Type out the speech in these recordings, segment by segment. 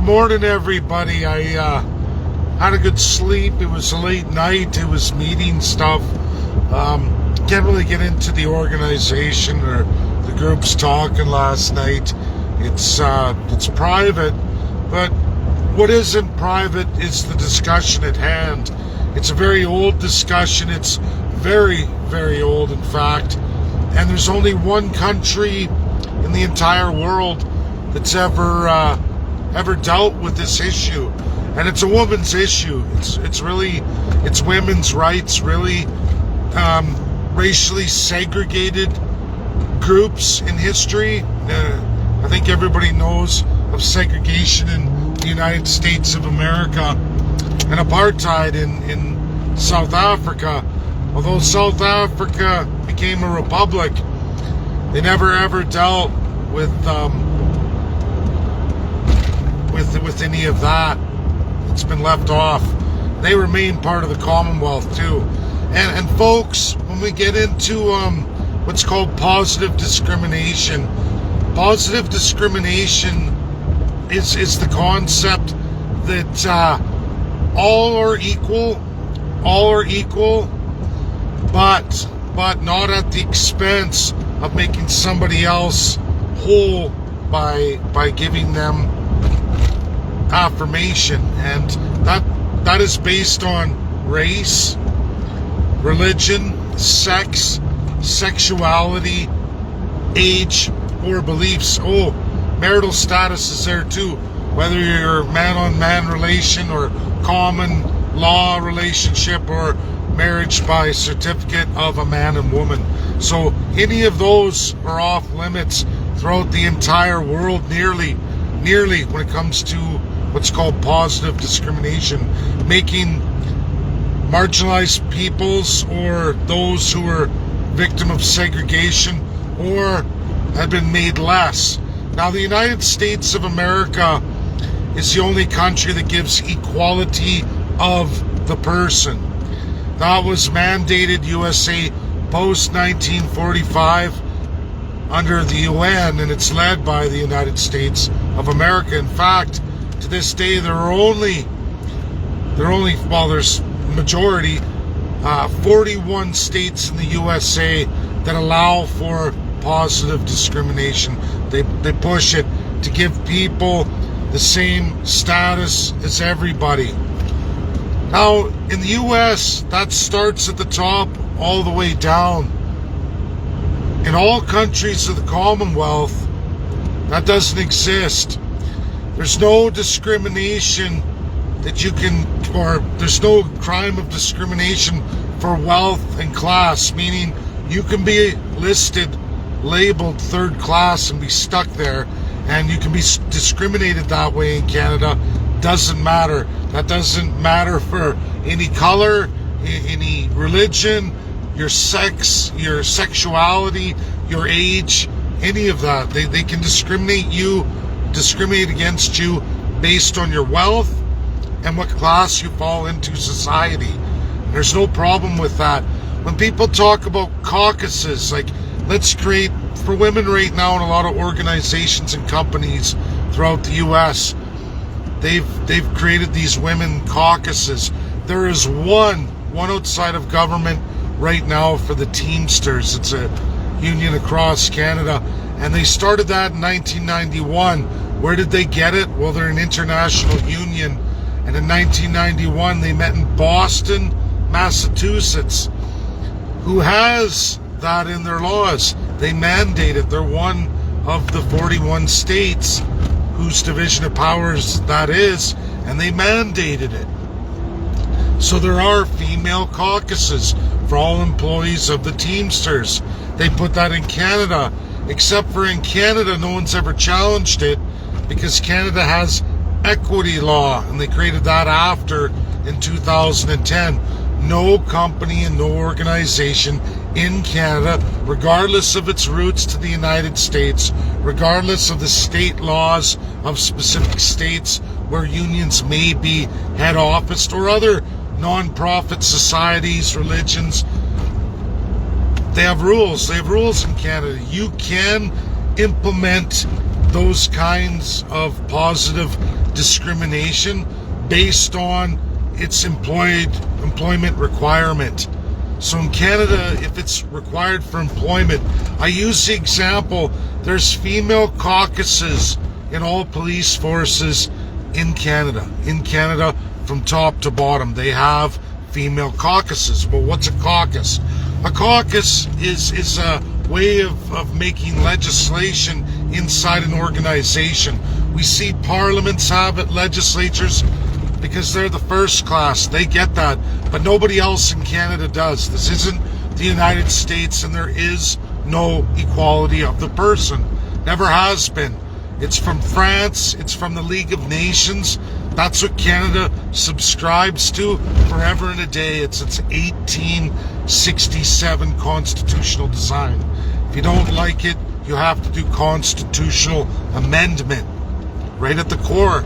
Morning, everybody. I had a good sleep. It was a late night. It was meeting stuff. Can't really get into the organization or the groups talking last night. It's private, but what isn't private is the discussion at hand. It's a very old discussion. It's very, very old, in fact. And there's only one country in the entire world that's ever dealt with this issue, and it's a woman's issue. It's women's rights. Really, racially segregated groups in history. I think everybody knows of segregation in the United States of America and apartheid in South Africa. Although South Africa became a republic, they never ever dealt with any of that. It's been left off. They remain part of the Commonwealth too. And folks, when we get into what's called positive discrimination is the concept that all are equal, but not at the expense of making somebody else whole by giving them affirmation. And that is based on race, religion, sex, sexuality, age, or beliefs. Marital status is there too, whether you're man-on-man relation or common law relationship or marriage by certificate of a man and woman. So any of those are off limits throughout the entire world, nearly when it comes to what's called positive discrimination, making marginalized peoples or those who are victim of segregation or have been made less. Now, the United States of America is the only country that gives equality of the person. That was mandated USA post 1945 under the UN, and it's led by the United States of America. In fact, to this day, there's majority, 41 states in the USA that allow for positive discrimination. They push it to give people the same status as everybody. Now, in the US, that starts at the top all the way down. In all countries of the Commonwealth, that doesn't exist. There's no discrimination that you can, or there's no crime of discrimination for wealth and class, meaning you can be labeled third class and be stuck there, and you can be discriminated that way in Canada. Doesn't matter. That doesn't matter for any color, any religion, your sex, your sexuality, your age, any of that. They can discriminate against you based on your wealth and what class you fall into society. There's no problem with that. When people talk about caucuses, like, let's create, for women right now in a lot of organizations and companies throughout the US, they've created these women caucuses. There is one outside of government right now for the Teamsters. It's a union across Canada, and they started that in 1991. Where did they get it? Well, they're an international union, and in 1991 they met in Boston, Massachusetts. Who has that in their laws? They mandate it. They're one of the 41 states whose division of powers that is, and they mandated it. So there are female caucuses for all employees of the Teamsters. They put that in Canada, except for in Canada, no one's ever challenged it because Canada has equity law, and they created that after in 2010. No company and no organization in Canada, regardless of its roots to the United States, regardless of the state laws of specific states where unions may be head officed, or other non-profit societies, religions, they have rules. They have rules in Canada. You can implement those kinds of positive discrimination based on its employment requirement. So in Canada, if it's required for employment, I use the example, there's female caucuses in all police forces in Canada. In Canada, from top to bottom, they have female caucuses. Well, what's a caucus? A caucus is a way of making legislation inside an organization. We see parliaments have it, legislatures, because they're the first class. They get that, but nobody else in Canada does. This isn't the United States, and there is no equality of the person. Never has been. It's from France. It's from the League of Nations. That's what Canada subscribes to forever and a day. It's its 1867 constitutional design. If you don't like it, you have to do constitutional amendment right at the core.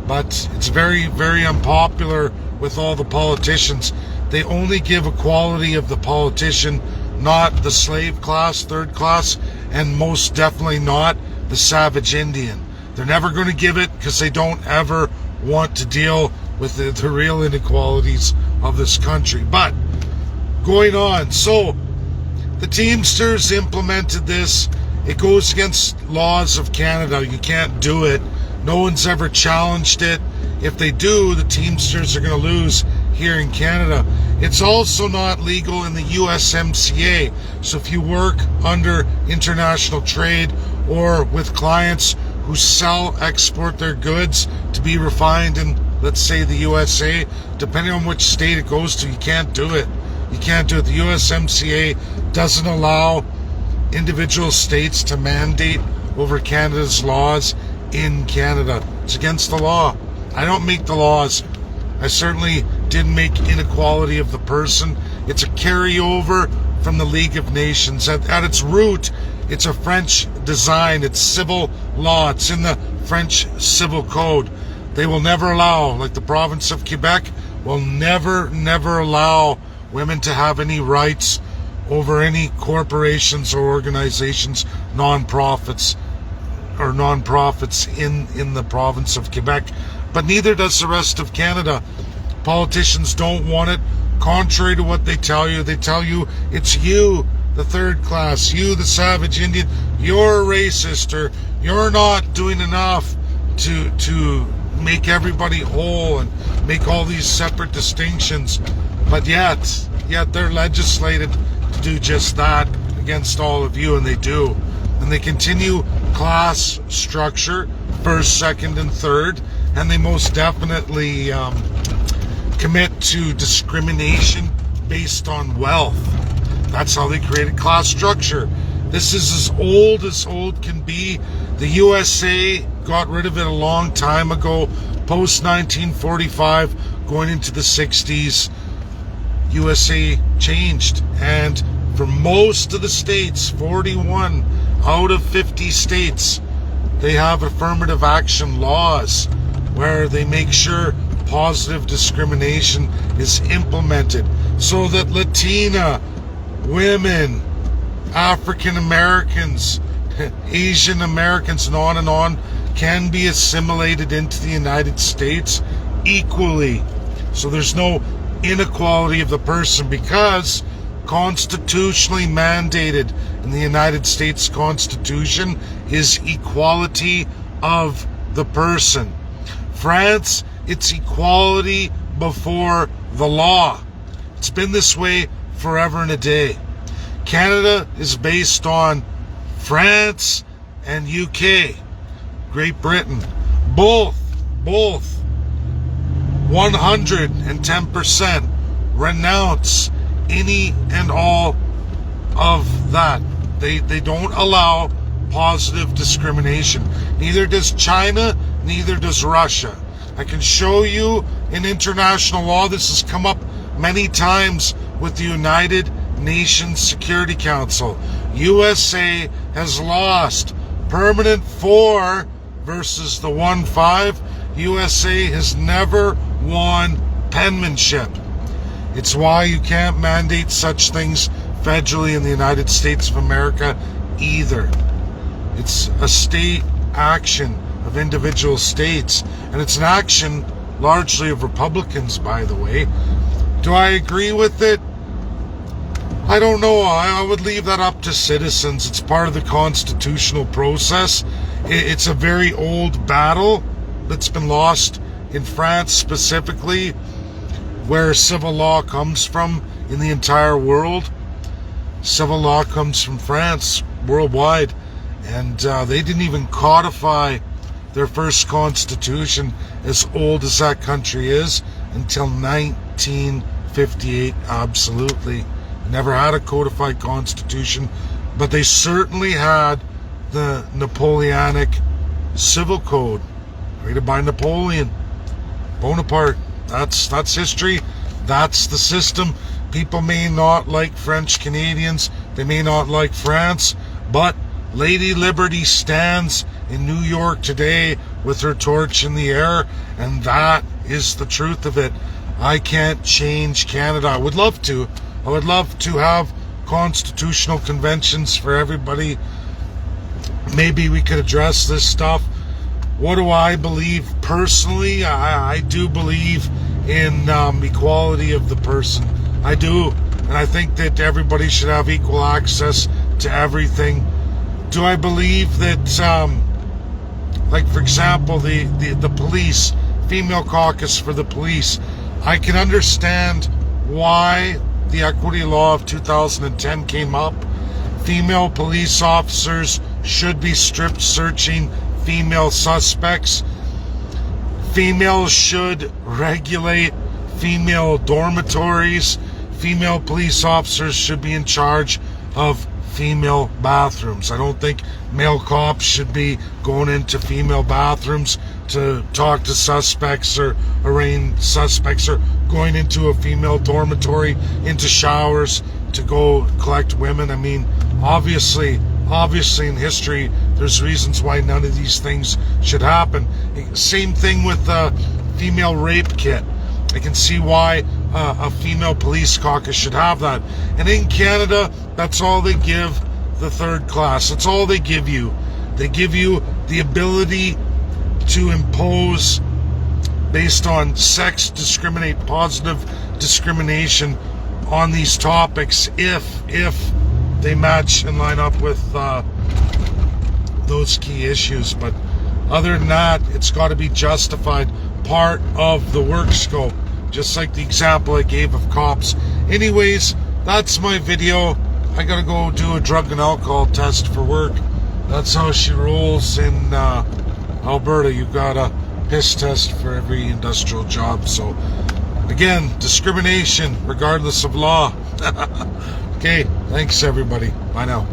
But it's very, very unpopular with all the politicians. They only give equality of the politician, not the slave class, third class, and most definitely not the savage Indian. They're never going to give it because they don't ever want to deal with the real inequalities of this country. But going on, so the Teamsters implemented this. It goes against laws of Canada. You can't do it. No one's ever challenged it. If they do, the Teamsters are going to lose here in Canada. It's also not legal in the USMCA. So if you work under international trade or with clients who export their goods to be refined in, let's say, the USA, depending on which state it goes to, you can't do it. You can't do it. The USMCA doesn't allow individual states to mandate over Canada's laws in Canada. It's against the law. I don't make the laws. I certainly didn't make inequality of the person. It's a carryover from the League of Nations. At its root, it's a French design. It's civil law. It's in the French Civil Code. They will never allow, like the province of Quebec, will never allow women to have any rights over any corporations or organizations, non-profits in the province of Quebec. But neither does the rest of Canada. Politicians don't want it. Contrary to what they tell you it's you, the third class, you, the savage Indian, you're a racist, or you're not doing enough to make everybody whole and make all these separate distinctions. But yet they're legislated to do just that against all of you, and they do. And they continue class structure, first, second, and third, and they most definitely commit to discrimination based on wealth. That's how they created class structure. This is as old can be. The USA got rid of it a long time ago, post 1945, going into the 60s. USA changed, and for most of the states, 41 out of 50 states, they have affirmative action laws where they make sure positive discrimination is implemented so that Latina, women, African Americans, Asian Americans, and on can be assimilated into the United States equally. So there's no inequality of the person, because constitutionally mandated in the United States Constitution is equality of the person. France, it's equality before the law. It's been this way forever and a day. Canada is based on France and UK, Great Britain, both 110% renounce any and all of that. They don't allow positive discrimination. Neither does China, neither does Russia. I can show you in international law. This has come up many times with the United Nations Security Council. USA has lost permanent 4 versus the 1-5. USA has never won penmanship. It's why you can't mandate such things federally in the United States of America either. It's a state action of individual states, and it's an action largely of Republicans, by the way. Do I agree with it? I don't know. I would leave that up to citizens. It's part of the constitutional process. It's a very old battle that's been lost in France specifically, where civil law comes from in the entire world. Civil law comes from France worldwide, and they didn't even codify their first constitution, as old as that country is, until 1958. Absolutely. Never had a codified constitution, but they certainly had the Napoleonic Civil Code, created by Napoleon Bonaparte. That's history. That's the system. People may not like French Canadians. They may not like France, but Lady Liberty stands in New York today with her torch in the air, and that is the truth of it. I can't change Canada. I would love to. I would love to have constitutional conventions for everybody. Maybe we could address this stuff. What do I believe personally? I do believe in equality of the person. I do. And I think that everybody should have equal access to everything. Do I believe that, like for example, the police, female caucus for the police, I can understand why the equity law of 2010 came up. Female police officers should be strip searching female suspects. Females should regulate female dormitories. Female police officers should be in charge of female bathrooms. I don't think male cops should be going into female bathrooms to talk to suspects or arraign suspects, or going into a female dormitory, into showers to go collect women. I mean, obviously in history, there's reasons why none of these things should happen. Same thing with the female rape kit. I can see why a female police caucus should have that. And in Canada, that's all they give the third class. That's all they give you. They give you the ability to impose, based on sex, discriminate, positive discrimination on these topics if they match and line up with those key issues. But other than that, it's got to be justified, part of the work scope, just like the example I gave of cops. Anyways, that's my video. I gotta go do a drug and alcohol test for work. That's how she rolls in Alberta. You got a piss test for every industrial job. So again, discrimination regardless of law. Okay, thanks everybody. Bye now.